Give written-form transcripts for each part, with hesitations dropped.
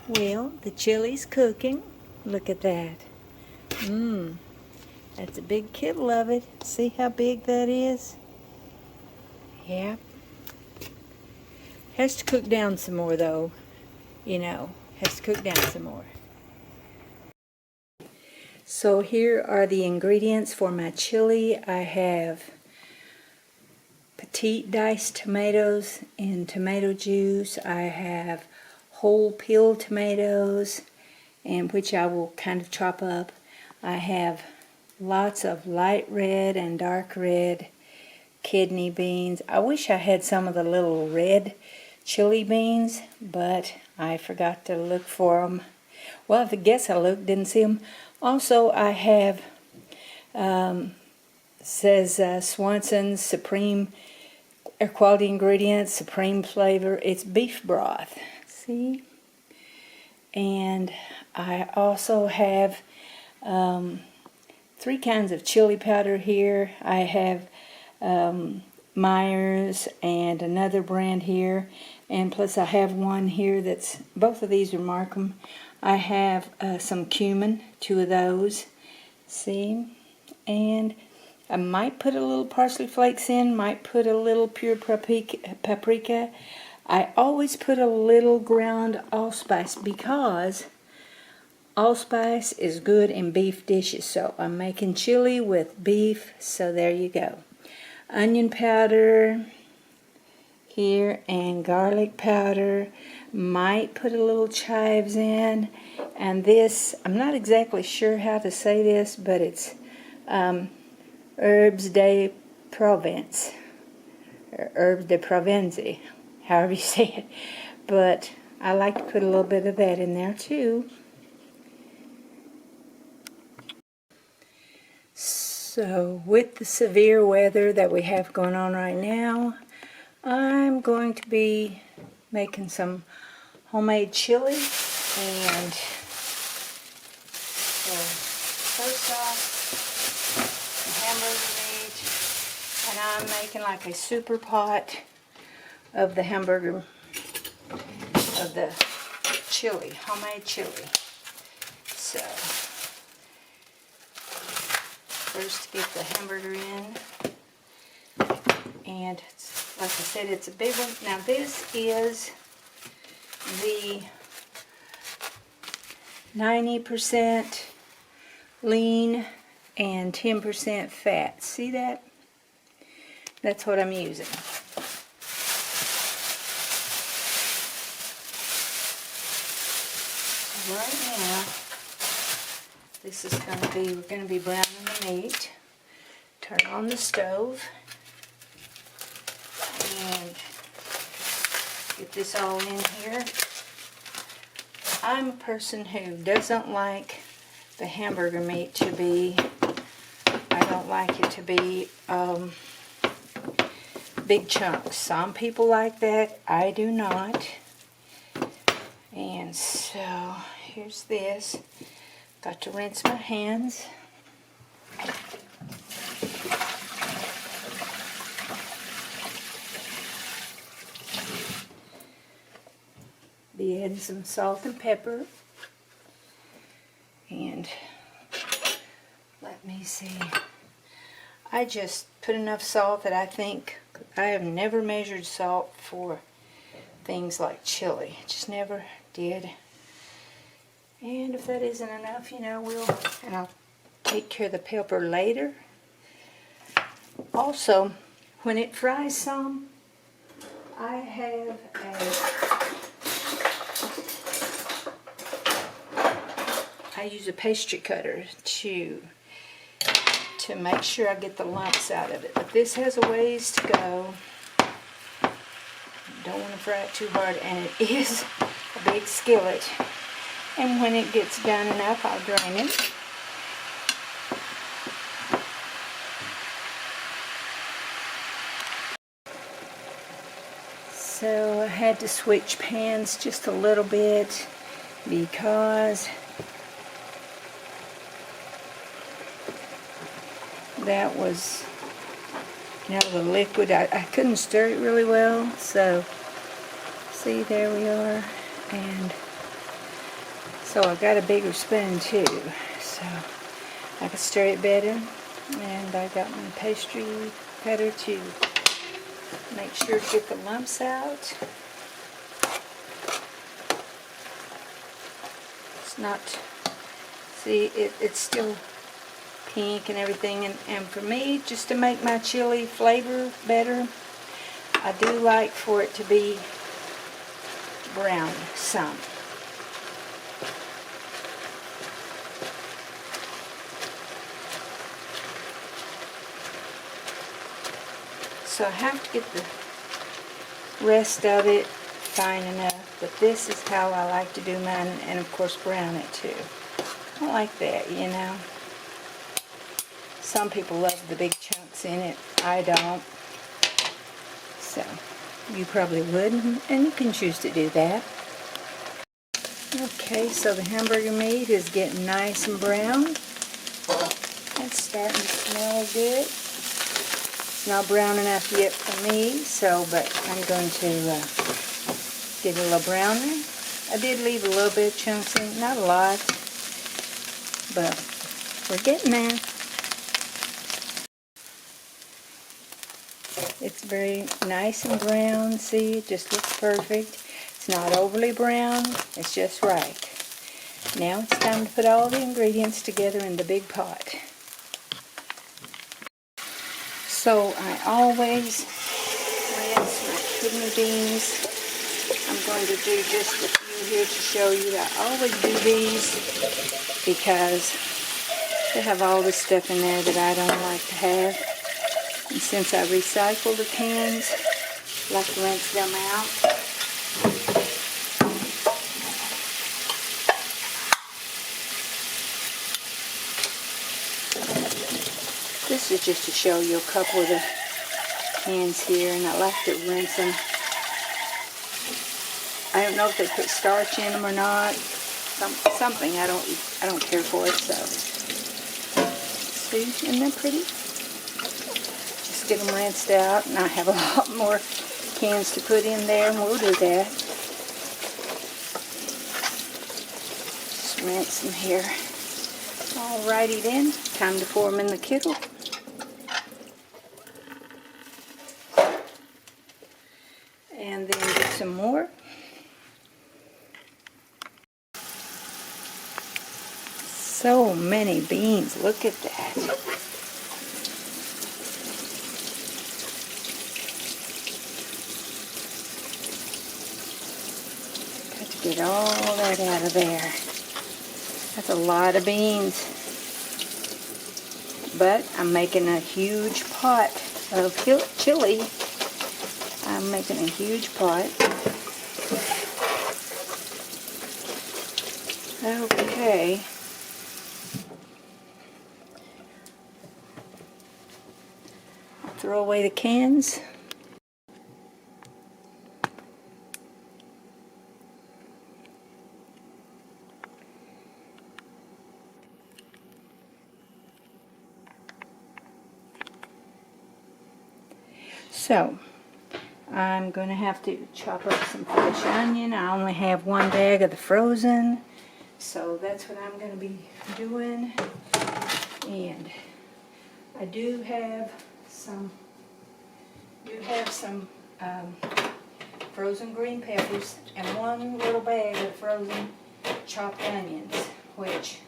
Well, the chili's cooking. Look at that. That's a big kibble of it. See how big that is? Yep. Has to cook down some more though. Has to cook down some more. So here are the ingredients for my chili. I have petite diced tomatoes and tomato juice. I have whole peeled tomatoes, and which I will kind of chop up. I have lots of light red and dark red kidney beans. I wish I had some of the little red chili beans, but I forgot to look for them. Well, I guess I looked, didn't see them. Also, I have, says Swanson's Supreme Quality Ingredients, Supreme Flavor. It's beef broth. See? And I also have 3 kinds of chili powder here. I have Myers and another brand here, and plus I have one here that's, both of these are Markham. I have some cumin, 2 of those, see, and I might put a little parsley flakes in, might put a little pure paprika. I always put a little ground allspice because allspice is good in beef dishes. So I'm making chili with beef, so there you go. Onion powder here and garlic powder. Might put a little chives in. And this, I'm not exactly sure how to say this, but it's herbes de Provence, or herbes de Provence, however you say it. But I like to put a little bit of that in there too. So with the severe weather that we have going on right now, I'm going to be making some homemade chili. And so first off, hamburger meat, and I'm making like a super pot of the hamburger, of the chili, homemade chili. So first get the hamburger in, and like I said, it's a big one. Now this is the 90% lean and 10% fat. See that? That's what I'm using. Right now, this is going to be, we're going to be browning the meat. Turn on the stove and get this all in here. I'm a person who doesn't like the hamburger meat to be, I don't like it to be big chunks. Some people like that. I do not. And so here's this. Got to rinse my hands. Be adding some salt and pepper. And let me see. I just put enough salt that I think, I have never measured salt for things like chili. Just never did. And if that isn't enough, and I'll take care of the pepper later. Also, when it fries some, I have I use a pastry cutter to make sure I get the lumps out of it. But this has a ways to go. Don't want to fry it too hard, and it is a big skillet. And when it gets done enough, I'll drain it. So I had to switch pans just a little bit because that was, the liquid. I couldn't stir it really well. So see, there we are. And So I got a bigger spoon too, so I can stir it better. And I got my pastry cutter to make sure to get the lumps out. It's not, see, it's still pink and everything, and for me, just to make my chili flavor better, I do like for it to be brown some. So I have to get the rest of it fine enough, but this is how I like to do mine, and of course brown it too. I like that, you know. Some people love the big chunks in it. I don't. So you probably would, and you can choose to do that. Okay, so the hamburger meat is getting nice and brown. It's starting to smell good. It's not brown enough yet for me, so, but I'm going to get it a little browner. I did leave a little bit of chunks in, not a lot, but we're getting there. It's very nice and brown. See, it just looks perfect. It's not overly brown, it's just right. Now it's time to put all the ingredients together in the big pot. So I always rinse my kidney beans. I'm going to do just a few here to show you that I always do these because they have all the stuff in there that I don't like to have. And since I recycle the cans, I like to rinse them out. This is just to show you a couple of the cans here, and I like to rinse them. I don't know if they put starch in them or not. Something I don't care for it. So see, isn't that pretty? Just get them rinsed out, and I have a lot more cans to put in there, and we'll do that. Just rinse them here. Alrighty then, time to pour them in the kettle. And then get some more. So many beans, look at that. Got to get all that out of there. That's a lot of beans. But I'm making a huge pot of chili. I'm making a huge pot. Okay. I'll throw away the cans. So, I'm going to have to chop up some fresh onion. I only have one bag of the frozen, so that's what I'm going to be doing. And I do have some frozen green peppers and one little bag of frozen chopped onions, which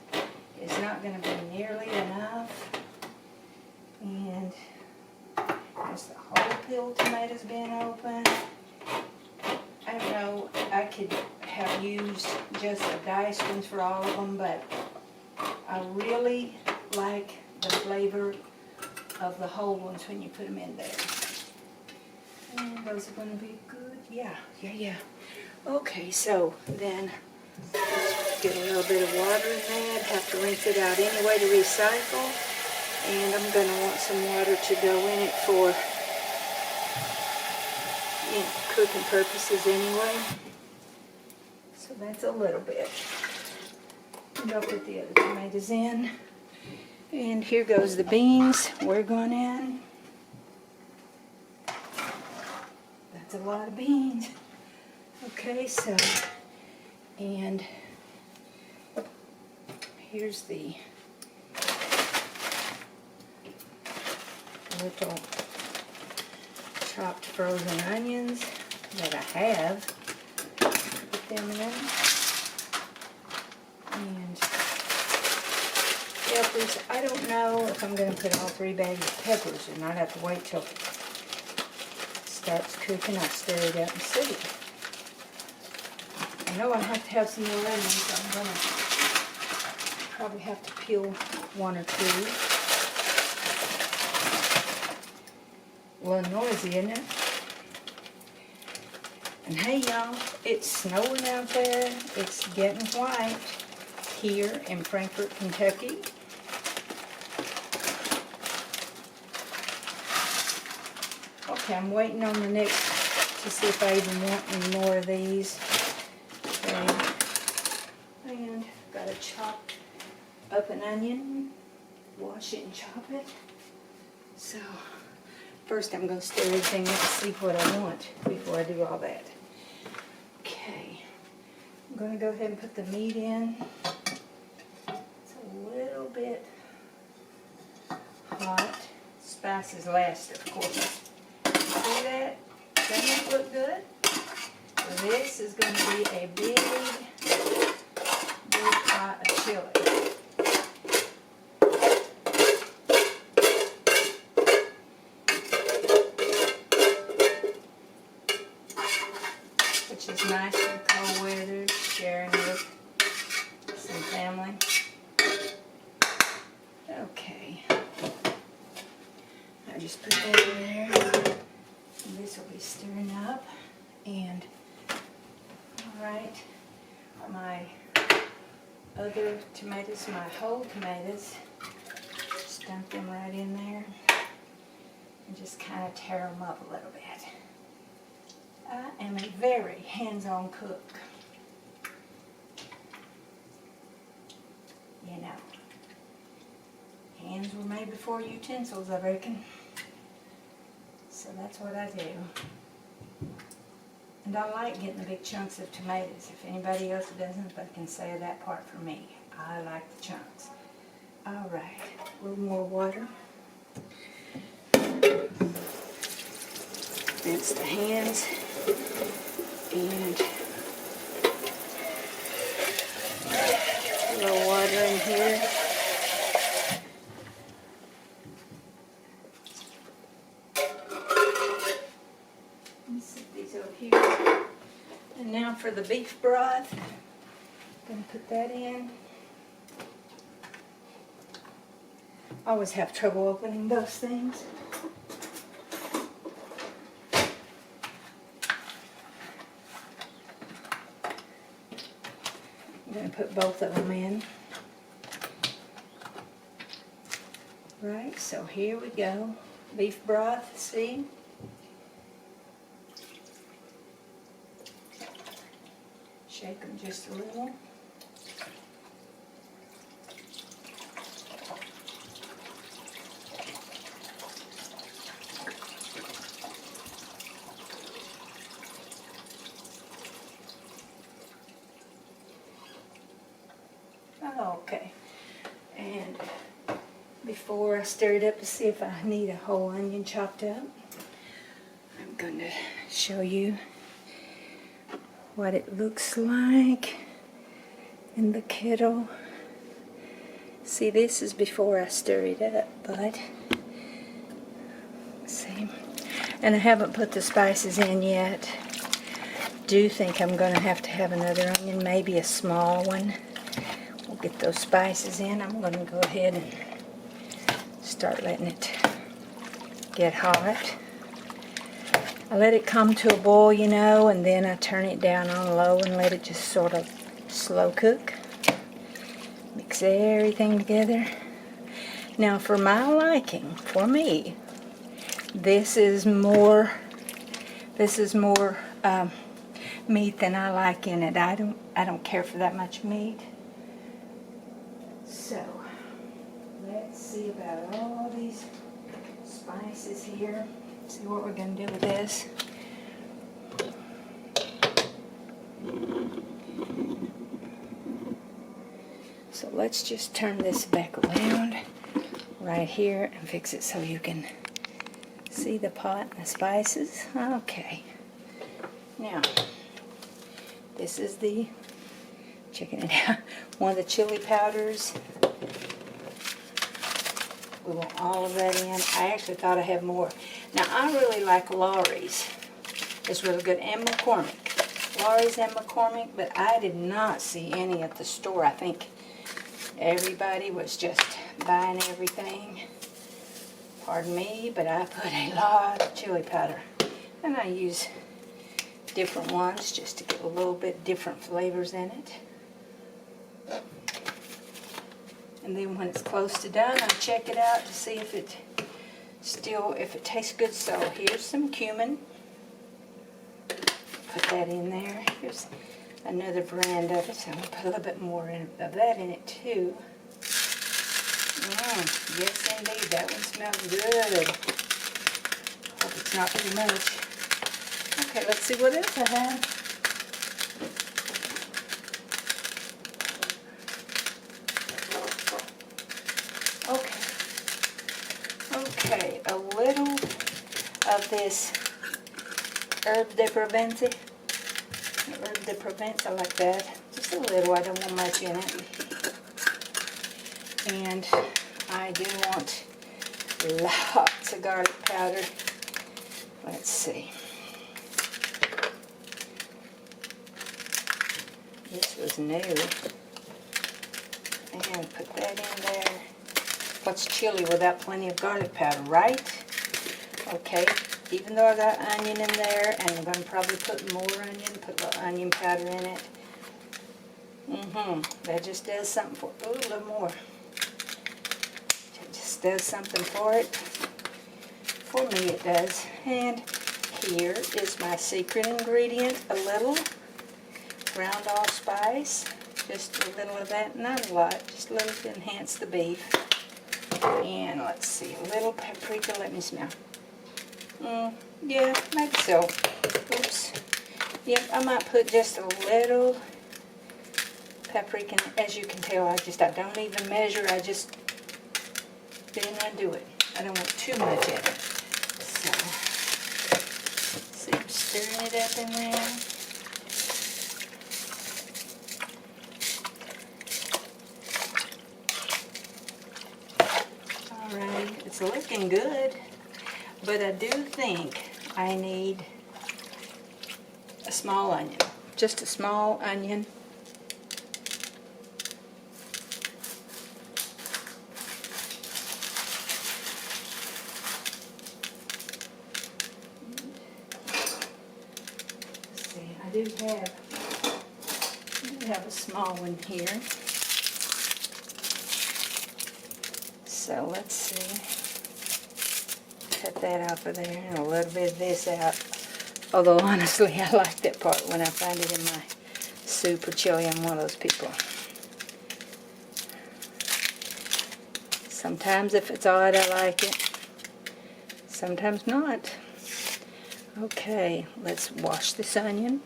is not going to be nearly enough. And there's the whole peeled tomatoes being open. I don't know, I could have used just the diced ones for all of them, but I really like the flavor of the whole ones when you put them in there. And those are going to be good. Yeah. Okay, so then let's get a little bit of water in there. I'd have to rinse it out anyway to recycle. And I'm going to want some water to go in it for cooking purposes anyway. So that's a little bit. And I'll put the other tomatoes in. And here goes the beans. We're going in. That's a lot of beans. Okay, so, and here's the little chopped frozen onions that I have. Put them in. And peppers. I don't know if I'm going to put all 3 bags of peppers or not. I have to wait till it starts cooking. I'll stir it up and see. I know I have to have some more lemons, so I'm going to probably have to peel 1 or 2. A little noisy, isn't it? And hey y'all, it's snowing out there. It's getting white here in Frankfort, Kentucky. Okay, I'm waiting on the next to see if I even want any more of these. Okay. And got to chop up an onion, wash it and chop it. So first I'm going to stir everything up to see what I want before I do all that. Okay, I'm going to go ahead and put the meat in. It's a little bit hot. Spices last, of course. See that? Doesn't it look good? So this is going to be a big pot of chili. Which is nice for cold weather, sharing with some family. Okay. I just put that in there. And this will be stirring up. And, alright, my other tomatoes, my whole tomatoes, just dump them right in there. And just kind of tear them up a little bit. I am a very hands-on cook. You know, hands were made before utensils, I reckon. So that's what I do. And I like getting the big chunks of tomatoes. If anybody else doesn't, they can say that part for me. I like the chunks. Alright, a little more water. Rinse the hands. And a little water in here. Let me set these over here. And now for the beef broth. I'm going to put that in. I always have trouble opening those things. I'm going to put both of them in. Right, so here we go. Beef broth, see? Shake them just a little. Okay, and before I stir it up to see if I need a whole onion chopped up, I'm going to show you what it looks like in the kettle. See, this is before I stir it up, but see, and I haven't put the spices in yet. Do think I'm going to have another onion, maybe a small one. We'll get those spices in. I'm going to go ahead and start letting it get hot. I let it come to a boil, you know, and then I turn it down on low and let it just sort of slow cook. Mix everything together. Now for my liking, for me, this is more meat than I like in it. I don't care for that much meat. So, let's see about all these spices here. See what we're going to do with this. So let's just turn this back around right here and fix it so you can see the pot and the spices. Okay. Now, this is the, checking it out, one of the chili powders. We want all of that in. I actually thought I had more. Now, I really like Laurie's. It's really good. And McCormick. Laurie's and McCormick, but I did not see any at the store. I think everybody was just buying everything. Pardon me, but I put a lot of chili powder. And I use different ones just to get a little bit different flavors in it. And then when it's close to done, I check it out to see if it tastes good. So here's some cumin. Put that in there. Here's another brand of it, so I'm going to put a little bit more of that in it too. Yes indeed, that one smells good. Hope it's not too much. Okay, let's see what else I have. Okay, a little of this herb de Provence. Herb de Provence, I like that. Just a little, I don't want much in it. And I do want lots of garlic powder. Let's see. This was new. And put that in there. What's chili without plenty of garlic powder, right? Okay, even though I got onion in there, and I'm going to probably put more onion, put a little onion powder in it. That just does something for, ooh, a little more. It just does something for it. For me it does. And here is my secret ingredient, a little ground allspice. Just a little of that, not a lot, just a little to enhance the beef. And let's see, a little paprika, let me smell. Yeah, maybe so. Oops. Yep, I might put just a little paprika. As you can tell, I don't even measure, I just do it. I don't want too much in it. So, let's see, I'm stirring it up in there. Alright, it's looking good, but I do think I need a small onion, just a small onion. Let's see, I do have a small one here. So let's see, cut that off of there and a little bit of this out. Although honestly, I like that part when I find it in my soup or chili. I'm one of those people. Sometimes if it's odd, I like it. Sometimes not. Okay, let's wash this onion.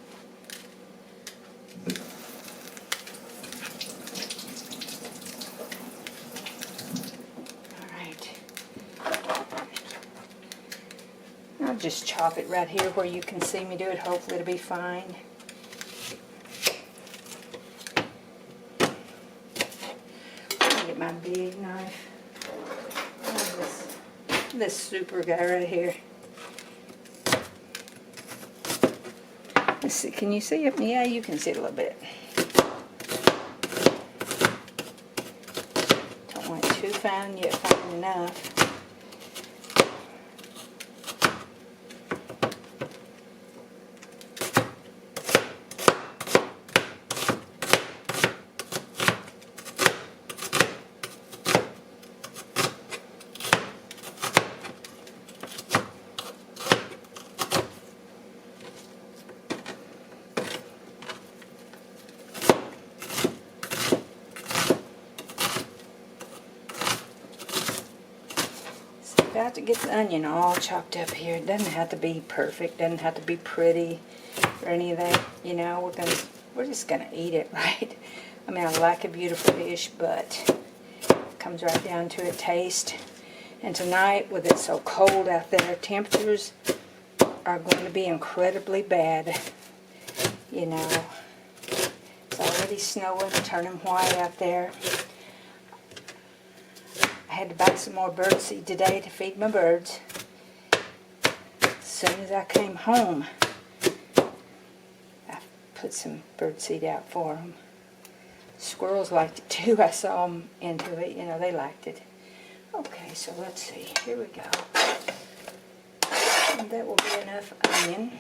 I'll just chop it right here where you can see me do it. Hopefully it'll be fine. I'll get my big knife. This super guy right here. Let's see, can you see it? Yeah, you can see it a little bit. Don't want it too fine yet, fine enough. Got to get the onion all chopped up here. It doesn't have to be perfect, doesn't have to be pretty or any of that. You know, we're going to we're just going to eat it, right? I mean, I like a beautiful dish, but it comes right down to a taste. And tonight, with it so cold out there, temperatures are going to be incredibly bad. You know, it's already snowing, turning white out there. I had to buy some more birdseed today to feed my birds. As soon as I came home, I put some birdseed out for them. Squirrels liked it too. I saw them into it. You know, they liked it. Okay, so let's see. Here we go. And that will be enough onion.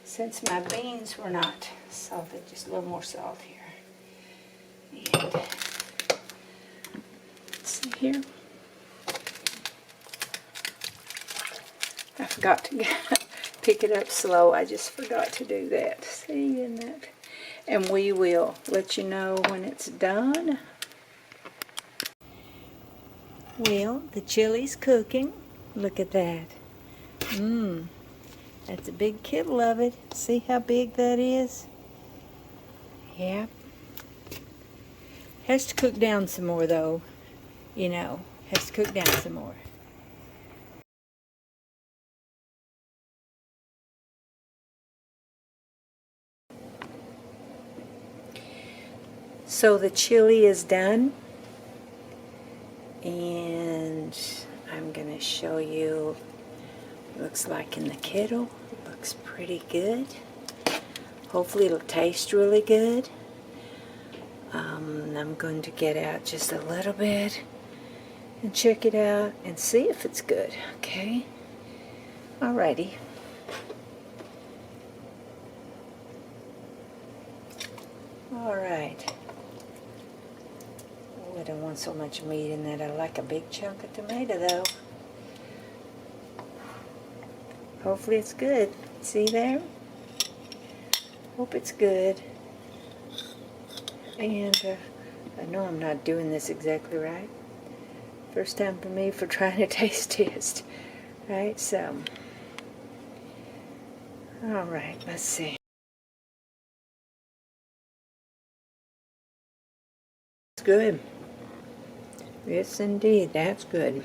Since my beans were not salted, just a little more salt here. And let's see here. I forgot to pick it up slow. I just forgot to do that. See, in that. And we will let you know when it's done. Well, the chili's cooking. Look at that. That's a big kettle of it. See how big that is? Yep. Has to cook down some more though. You know, has to cook down some more. So the chili is done. And I'm going to show you what it looks like in the kettle. It looks pretty good. Hopefully it'll taste really good. I'm going to get out just a little bit and check it out and see if it's good. Okay? Alrighty. Alright. Oh, I don't want so much meat in that. I like a big chunk of tomato though. Hopefully it's good. See there? Hope it's good. And I know I'm not doing this exactly right. First time for me for trying to taste test. Right, so. Alright, let's see. It's good. Yes, indeed. That's good.